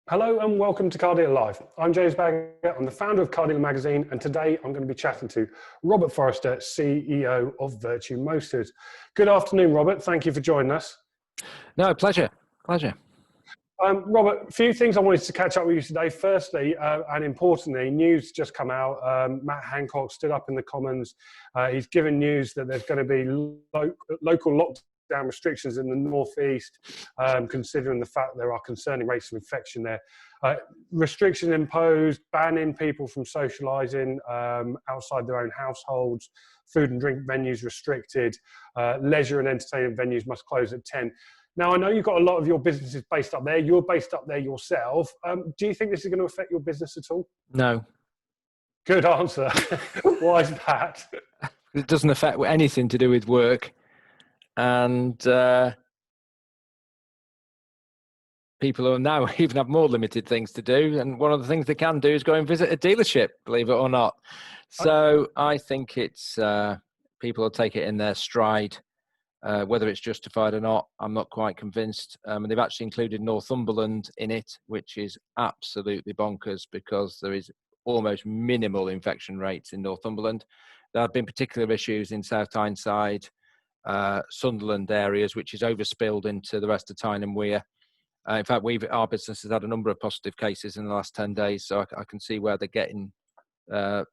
Hello and welcome to Car Dealer Live. I'm James Baggett, I'm the founder of Car Dealer Magazine, and today I'm going to be chatting to Robert Forrester, CEO of Vertu Motors. Good afternoon, Robert. Thank you for joining us. No, pleasure. Robert, a few things I wanted to catch up with you today. Firstly, and importantly, news just come out. Matt Hancock stood up in the Commons. He's given news that there's going to be local lockdown restrictions in the northeast, considering the fact there are concerning rates of infection there. Restriction imposed, banning people from socialising outside their own households, food and drink venues restricted, leisure and entertainment venues must close at 10. Now, I know you've got a lot of your businesses based up there. You're based up there yourself. Do you think this is going to affect your business at all? No. Good answer. Why is that? It doesn't affect anything to do with work. And people will now even have more limited things to do. And one of the things they can do is go and visit a dealership, believe it or not. So I think it's people will take it in their stride. Whether it's justified or not, I'm not quite convinced. And they've actually included Northumberland in it, which is absolutely bonkers because there is almost minimal infection rates in Northumberland. There have been particular issues in South Tyneside, Sunderland areas, which is overspilled into the rest of Tyne and Wear. In fact, our business has had a number of positive cases in the last 10 days, so I can see where they're getting the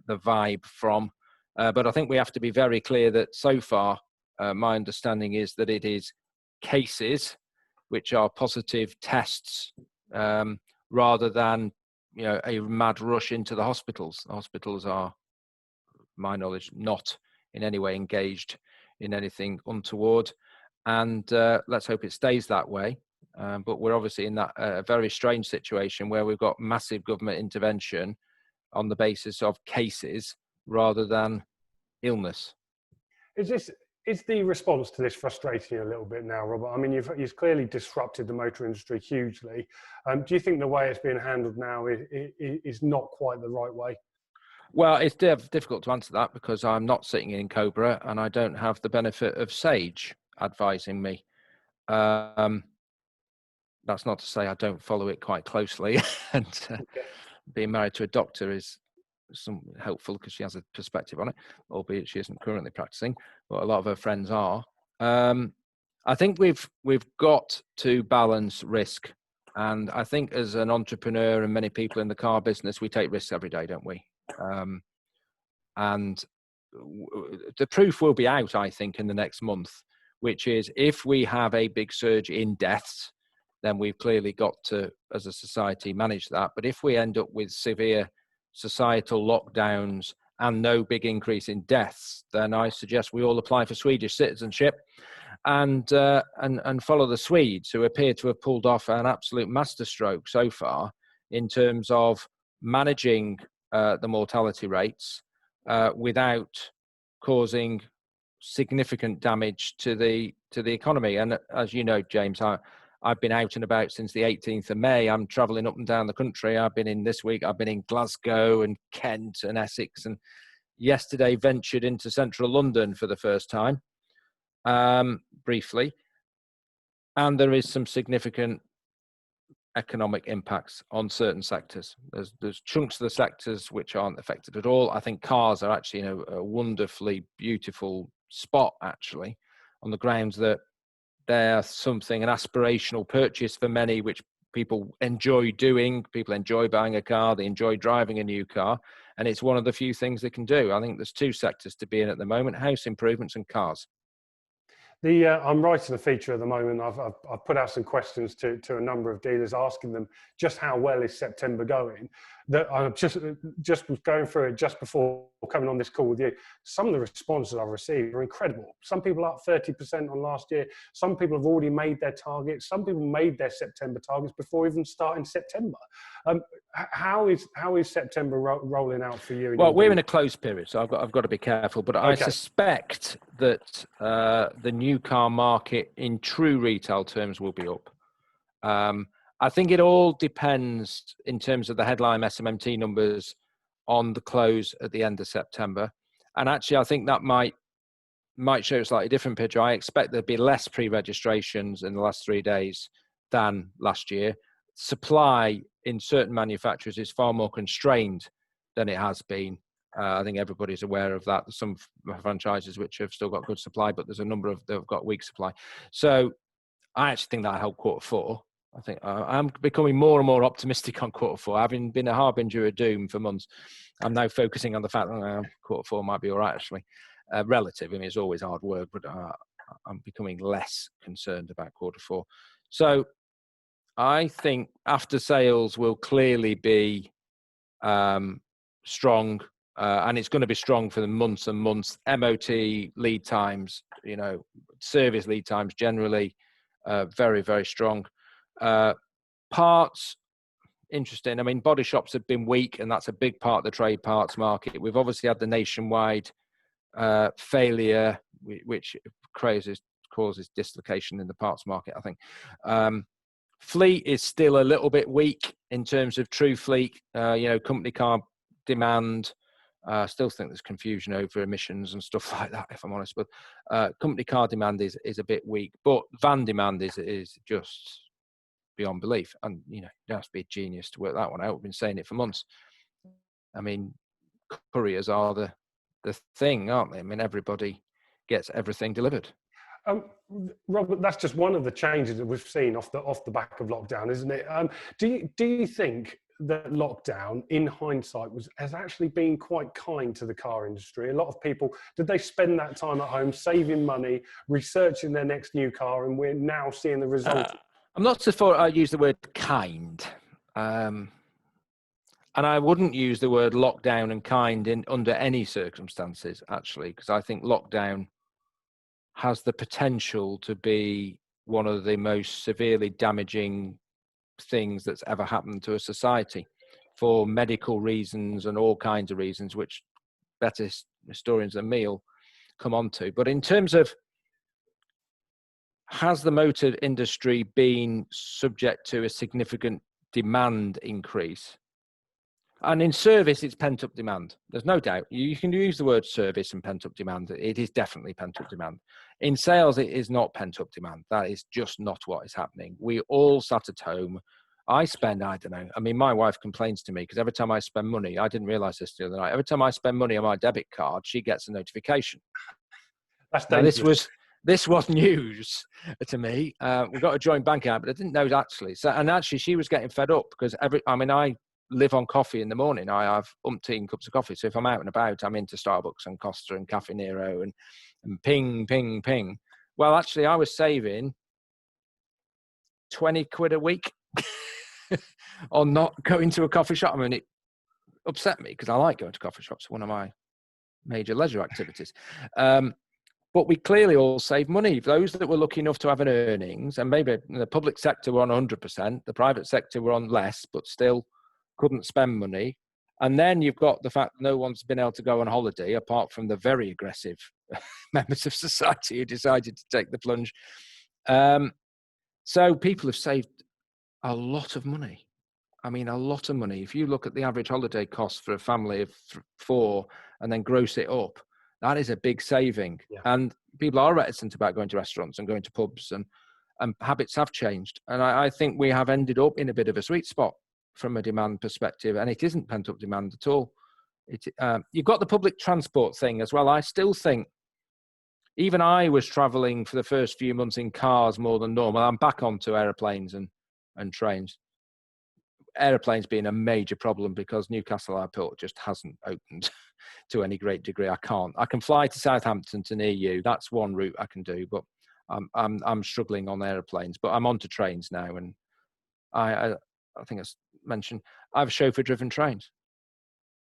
vibe from. But I think we have to be very clear that so far, my understanding is that it is cases which are positive tests rather than a mad rush into the hospitals. The hospitals are, my knowledge, not in any way engaged in anything untoward, and let's hope it stays that way. But we're obviously in that very strange situation where we've got massive government intervention on the basis of cases rather than illness. Is the response to this frustrating you a little bit now, Robert? I mean, you've clearly disrupted the motor industry hugely. Do you think the way it's being handled now is not quite the right way? Well, it's difficult to answer that because I'm not sitting in Cobra and I don't have the benefit of Sage advising me. That's not to say I don't follow it quite closely. And being married to a doctor is helpful because she has a perspective on it, albeit she isn't currently practicing, but a lot of her friends are. I think we've got to balance risk, and I think as an entrepreneur and many people in the car business, we take risks every day, don't we? And the proof will be out, I think, in the next month, which is if we have a big surge in deaths, then we've clearly got to, as a society, manage that. But if we end up with severe societal lockdowns and no big increase in deaths, then I suggest we all apply for Swedish citizenship and follow the Swedes, who appear to have pulled off an absolute masterstroke so far in terms of managing the mortality rates without causing significant damage to the economy. And as you know, James, I've been out and about since the 18th of May. I'm travelling up and down the country. I've been in Glasgow and Kent and Essex, and yesterday ventured into central London for the first time, briefly. And there is some significant economic impacts on certain sectors. There's chunks of the sectors which aren't affected at all. I think cars are actually in a wonderfully beautiful spot, actually, on the grounds that they're an aspirational purchase for many, which people enjoy doing. People enjoy buying a car. They enjoy driving a new car. And it's one of the few things they can do. I think there's two sectors to be in at the moment: house improvements and cars. I'm writing a feature at the moment. I've put out some questions to a number of dealers, asking them just how well is September going. That I just was going through it just before coming on this call with you. Some of the responses I've received are incredible. Some people are up 30% on last year. Some people have already made their targets. Some people made their September targets before even starting September. How is September rolling out for you? Well, we're in a closed period, so I've got to be careful. But okay. I suspect that the new car market in true retail terms will be up. I think it all depends in terms of the headline SMMT numbers on the close at the end of September. And actually, I think that might show a slightly different picture. I expect there'll be less pre-registrations in the last 3 days than last year. supply in certain manufacturers is far more constrained than it has been. I think everybody's aware of that. There's some franchises which have still got good supply, but there's a number of that have got weak supply. So I actually think that'll help quarter four. I think I'm becoming more and more optimistic on quarter four. Having been a harbinger of doom for months, I'm now focusing on the fact that quarter four might be all right, actually. Relative. I mean, it's always hard work, but I'm becoming less concerned about quarter four. So I think after sales will clearly be strong, and it's going to be strong for the months and months. MOT lead times, service lead times generally very, very strong. Parts, interesting. I mean, body shops have been weak, and that's a big part of the trade parts market. We've obviously had the nationwide failure, which causes dislocation in the parts market, I think. Fleet is still a little bit weak in terms of true fleet, company car demand. I still think there's confusion over emissions and stuff like that, if I'm honest. But company car demand is a bit weak, but van demand is just beyond belief. And you have to be a genius to work that one out. We've been saying it for months. I mean, couriers are the thing, aren't they? I mean, everybody gets everything delivered. Robert, that's just one of the changes that we've seen off the back of lockdown, isn't it? Do you think that lockdown, in hindsight, has actually been quite kind to the car industry? A lot of people, did they spend that time at home saving money, researching their next new car, and we're now seeing the result? I'm not so far I use the word kind. And I wouldn't use the word lockdown and kind under any circumstances, actually, because I think lockdown has the potential to be one of the most severely damaging things that's ever happened to a society for medical reasons and all kinds of reasons, which better historians than me will come on to. But in terms of, has the motor industry been subject to a significant demand increase? And in service, it's pent-up demand. There's no doubt. You can use the word service and pent-up demand. It is definitely pent-up demand. In sales, it is not pent-up demand. That is just not what is happening. We all sat at home. I don't know. I mean, my wife complains to me because every time I spend money, I didn't realize this the other night. Every time I spend money on my debit card, she gets a notification. That's dangerous. Now, this was news to me. We've got a joint bank account, but I didn't know it actually. So, and actually, she was getting fed up because I live on coffee in the morning. I have umpteen cups of coffee. So if I'm out and about, I'm into Starbucks and Costa and Cafe Nero and ping, ping, ping. Well, actually, I was saving 20 quid a week on not going to a coffee shop. I mean, it upset me because I like going to coffee shops, one of my major leisure activities. But we clearly all save money. Those that were lucky enough to have an earnings, and maybe the public sector were on 100%, the private sector were on less, but still couldn't spend money. And then you've got the fact that no one's been able to go on holiday apart from the very aggressive members of society who decided to take the plunge. So people have saved a lot of money. I mean, a lot of money. If you look at the average holiday cost for a family of 4 and then gross it up, that is a big saving. Yeah. And people are reticent about going to restaurants and going to pubs, and habits have changed. And I think we have ended up in a bit of a sweet spot from a demand perspective, and it isn't pent-up demand at all. You've got the public transport thing as well. I still think, even I was travelling for the first few months in cars more than normal. I'm back onto aeroplanes and trains. Aeroplanes being a major problem because Newcastle Airport just hasn't opened to any great degree. I can fly to Southampton to near you. That's one route I can do, but I'm struggling on aeroplanes. But I'm onto trains now, and I think I mentioned I've chauffeur-driven trains.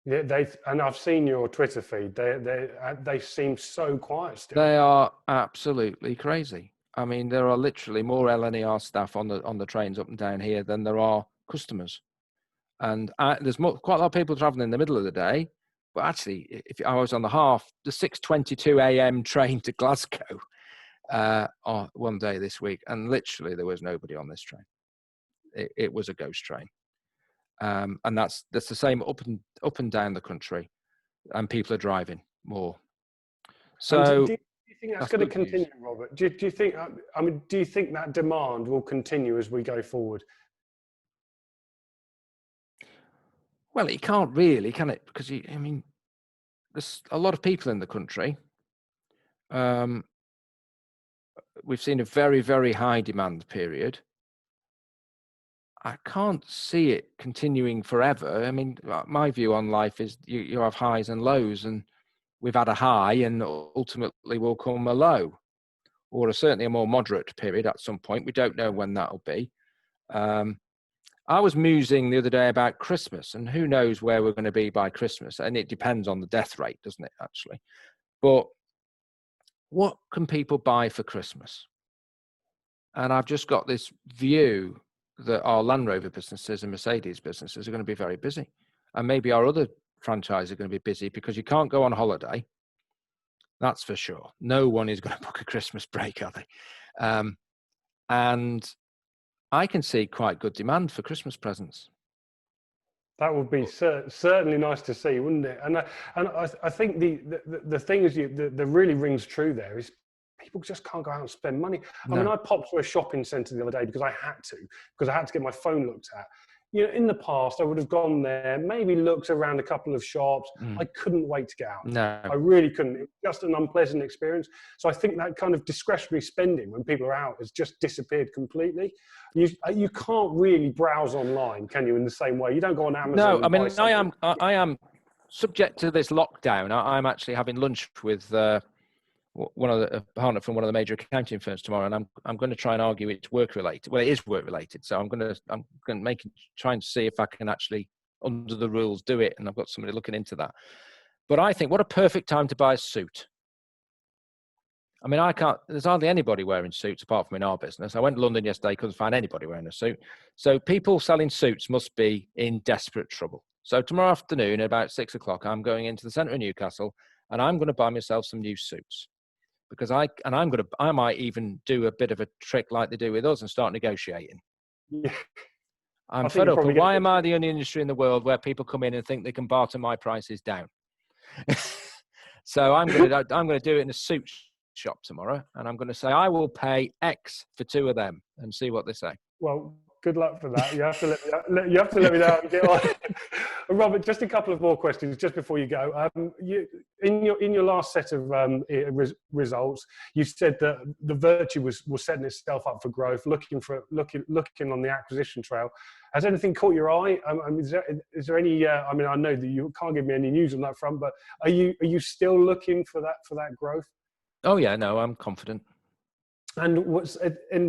Yeah, and I've seen your Twitter feed. They seem so quiet still. They are absolutely crazy. I mean, there are literally more LNER staff on the trains up and down here than there are customers. And there's quite a lot of people traveling in the middle of the day. But actually, if I was on the 6:22 a.m. train to Glasgow one day this week, and literally there was nobody on this train. It was a ghost train. And that's the same up and down the country, and people are driving more. So do you think that's going to continue, Robert? Do you think? Do you think that demand will continue as we go forward? Well, it can't really, can it? Because I mean, there's a lot of people in the country. We've seen a very, very high demand period. I can't see it continuing forever. I mean, my view on life is you have highs and lows, and we've had a high, and ultimately will come a low, or certainly a more moderate period at some point. We don't know when that'll be. I was musing the other day about Christmas, and who knows where we're going to be by Christmas. And it depends on the death rate, doesn't it, actually? But what can people buy for Christmas? And I've just got this view that our Land Rover businesses and Mercedes businesses are going to be very busy. And maybe our other franchises are going to be busy because you can't go on holiday. That's for sure. No one is going to book a Christmas break, are they? And I can see quite good demand for Christmas presents. That would be certainly nice to see, wouldn't it? And I think the thing is that really rings true there is people just can't go out and spend money. No. I mean, I popped to a shopping centre the other day because I had to get my phone looked at. You know, in the past, I would have gone there, maybe looked around a couple of shops. I couldn't wait to get out. No. I really couldn't. It was just an unpleasant experience. So I think that kind of discretionary spending when people are out has just disappeared completely. You can't really browse online, can you, in the same way? You don't go on Amazon. No, I mean, I am subject to this lockdown. I'm actually having lunch with one of the partner from one of the major accounting firms tomorrow, and I'm going to try and argue it's work related. Well, it is work related, so I'm going to try and see if I can actually, under the rules, do it. And I've got somebody looking into that. But I think what a perfect time to buy a suit. I mean, there's hardly anybody wearing suits apart from in our business. I went to London yesterday, couldn't find anybody wearing a suit. So people selling suits must be in desperate trouble. So tomorrow afternoon at about 6 o'clock, I'm going into the centre of Newcastle, and I'm going to buy myself some new suits. Because I might even do a bit of a trick like they do with us and start negotiating. Yeah. I'm fed up. Why am I the only industry in the world where people come in and think they can barter my prices down? So I'm going to do it in a suit shop tomorrow, and I'm going to say I will pay X for 2 of them and see what they say. Well, good luck for that. You have to let me know how to get on. Robert, just a couple of more questions just before you go. In your last set of results, you said that the Vertu was setting itself up for growth, looking on the acquisition trail. Has anything caught your eye? Is there any? I mean, I know that you can't give me any news on that front, but are you still looking for that growth? Oh yeah, no, I'm confident. And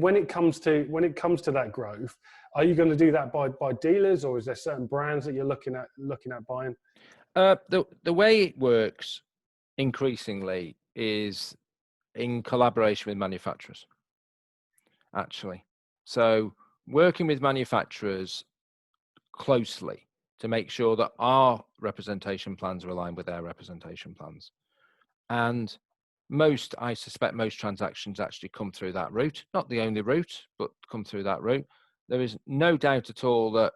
when it comes to that growth, are you going to do that by dealers, or is there certain brands that you're looking at buying? The way it works increasingly is in collaboration with manufacturers, actually. So working with manufacturers closely to make sure that our representation plans are aligned with their representation plans. And I suspect most transactions actually come through that route. Not the only route, but come through that route. There is no doubt at all that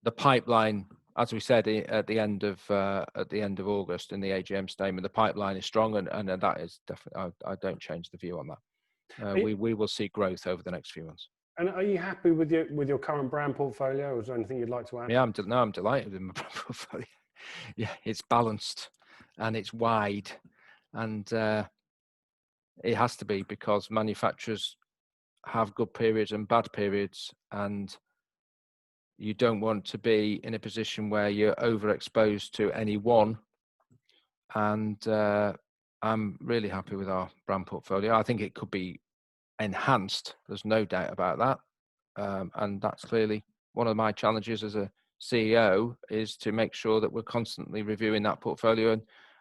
the pipeline, as we said at the end of August in the AGM statement, the pipeline is strong, and that is definitely. I don't change the view on that. We will see growth over the next few months. And are you happy with your current brand portfolio, or is there anything you'd like to add? Yeah, I'm delighted with my brand portfolio. Yeah, it's balanced and it's wide, and it has to be, because manufacturers have good periods and bad periods, and you don't want to be in a position where you're overexposed to any one. And I'm really happy with our brand portfolio. I think it could be enhanced. There's no doubt about that. And that's clearly one of my challenges as a CEO, is to make sure that we're constantly reviewing that portfolio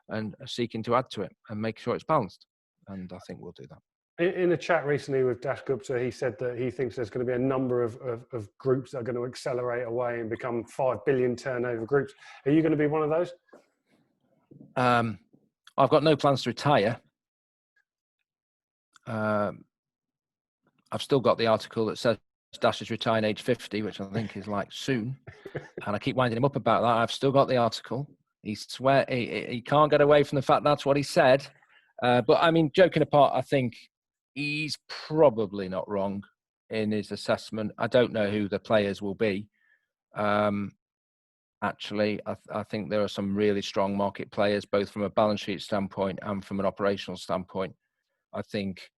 and seeking to add to it and make sure it's balanced. And I think we'll do that. In a chat recently with Dash Gupta, he said that he thinks there's going to be a number of groups that are going to accelerate away and become 5 billion turnover groups. Are you going to be one of those? I've got no plans to retire. I've still got the article that says Dash is retiring age 50, which I think is like soon. And I keep winding him up about that. I've still got the article. He can't get away from the fact that's what he said. But I mean, joking apart, I think he's probably not wrong in his assessment. I don't know who the players will be. Actually, I think there are some really strong market players, both from a balance sheet standpoint and from an operational standpoint. I think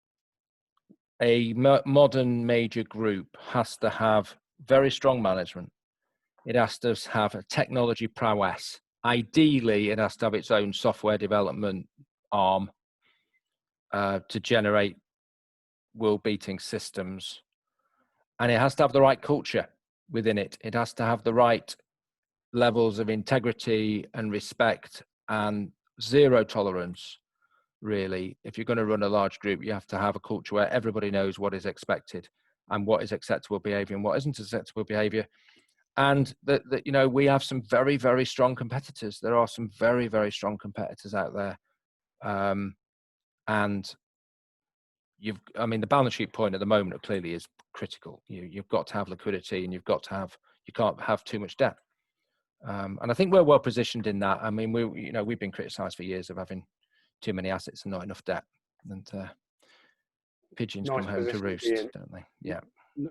a modern major group has to have very strong management. It has to have a technology prowess. Ideally, it has to have its own software development arm to generate world-beating systems. And it has to have the right culture within it. It has to have the right levels of integrity and respect and zero tolerance, really. If you're going to run a large group, you have to have a culture where everybody knows what is expected and what is acceptable behavior and what isn't acceptable behavior. And that you know, we have some very, very strong competitors. There are some very, very strong competitors out there. And I mean, the balance sheet point at the moment clearly is critical. You've got to have liquidity, and you can't have too much debt. And I think we're well positioned in that. I mean, we've been criticised for years of having too many assets and not enough debt. And pigeons come home to roost, don't they? Yeah.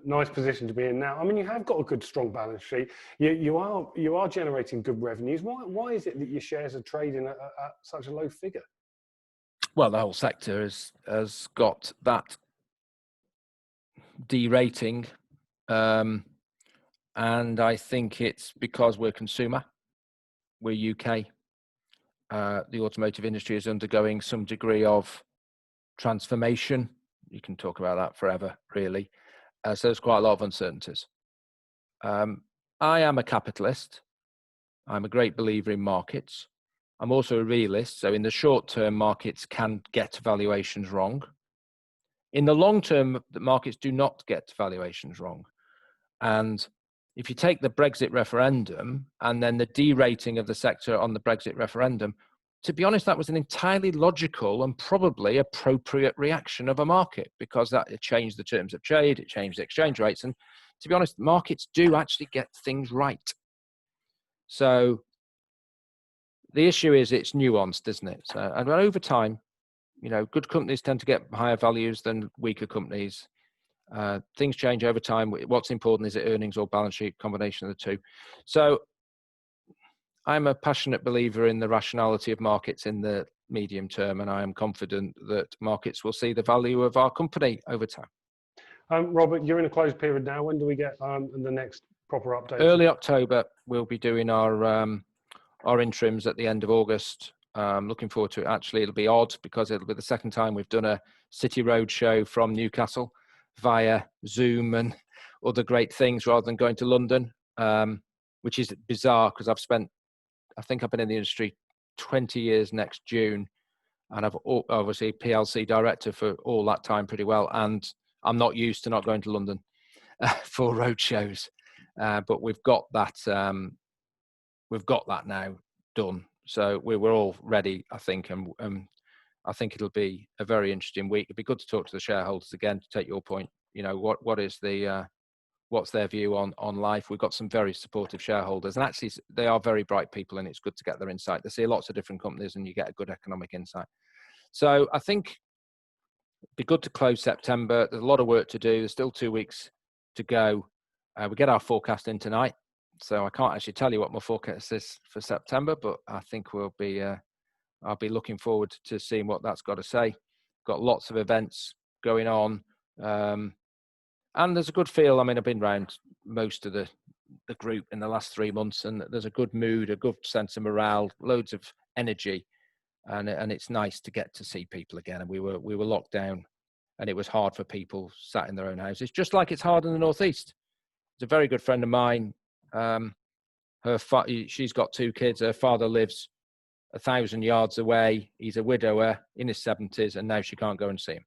Nice position to be in now. I mean, you have got a good, strong balance sheet. You are generating good revenues. Why is it that your shares are trading at such a low figure? Well, the whole sector has got that derating, and I think it's because we're consumer, we're UK. The automotive industry is undergoing some degree of transformation. You can talk about that forever, really. So there's quite a lot of uncertainties. I am a capitalist. I'm a great believer in markets. I'm also a realist. So in the short term, markets can get valuations wrong. In the long term, the markets do not get valuations wrong. And if you take the Brexit referendum and then the derating of the sector on the Brexit referendum, to be honest, that was an entirely logical and probably appropriate reaction of a market, because that it changed the terms of trade, it changed the exchange rates. And to be honest, markets do actually get things right. So the issue is it's nuanced, isn't it? So, and over time, you know, good companies tend to get higher values than weaker companies. Things change over time. What's important, is it earnings or balance sheet, combination of the two. So I'm a passionate believer in the rationality of markets in the medium term, and I am confident that markets will see the value of our company over time. Robert, you're in a closed period now. When do we get the next proper update? Early October, we'll be doing our interims at the end of August. Looking forward to it. Actually, it'll be odd because it'll be the second time we've done a city road show from Newcastle via Zoom and other great things rather than going to London, which is bizarre because I think I've been in the industry 20 years next June, and I've obviously PLC director for all that time pretty well, and I'm not used to not going to London for road shows, but we've got that now done. So we're all ready, I think, and I think it'll be a very interesting week. It'd be good to talk to the shareholders again, to take your point. You know, what is what's their view on life? We've got some very supportive shareholders, and actually they are very bright people, and it's good to get their insight. They see lots of different companies, and you get a good economic insight. So I think it'd be good to close September. There's a lot of work to do. There's still 2 weeks to go. We get our forecast in tonight, so I can't actually tell you what my forecast is for September, but I think I'll be looking forward to seeing what that's got to say. Got lots of events going on. And there's a good feel. I mean, I've been around most of the group in the last 3 months, and there's a good mood, a good sense of morale, loads of energy, and it's nice to get to see people again. And we were locked down, and it was hard for people sat in their own houses, just like it's hard in the Northeast. It's a very good friend of mine. She's got 2 kids. Her father lives 1,000 yards away. He's a widower in his 70s, and now she can't go and see him.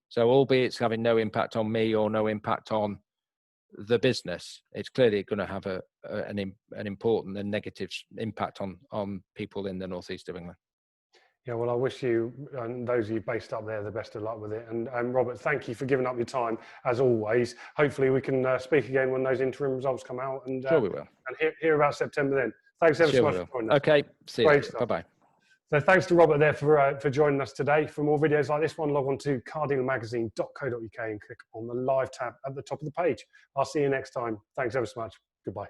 So albeit it's having no impact on me or no impact on the business, it's clearly going to have an important and negative impact on people in the northeast of England. Yeah, well, I wish you and those of you based up there the best of luck with it. And Robert, thank you for giving up your time as always. Hopefully we can speak again when those interim results come out, and sure we will. And hear about September then. Thanks ever so much for joining us. Okay, see you. Bye-bye. So thanks to Robert there for joining us today. For more videos like this one, log on to cardealermagazine.co.uk and click on the live tab at the top of the page. I'll see you next time. Thanks ever so much. Goodbye.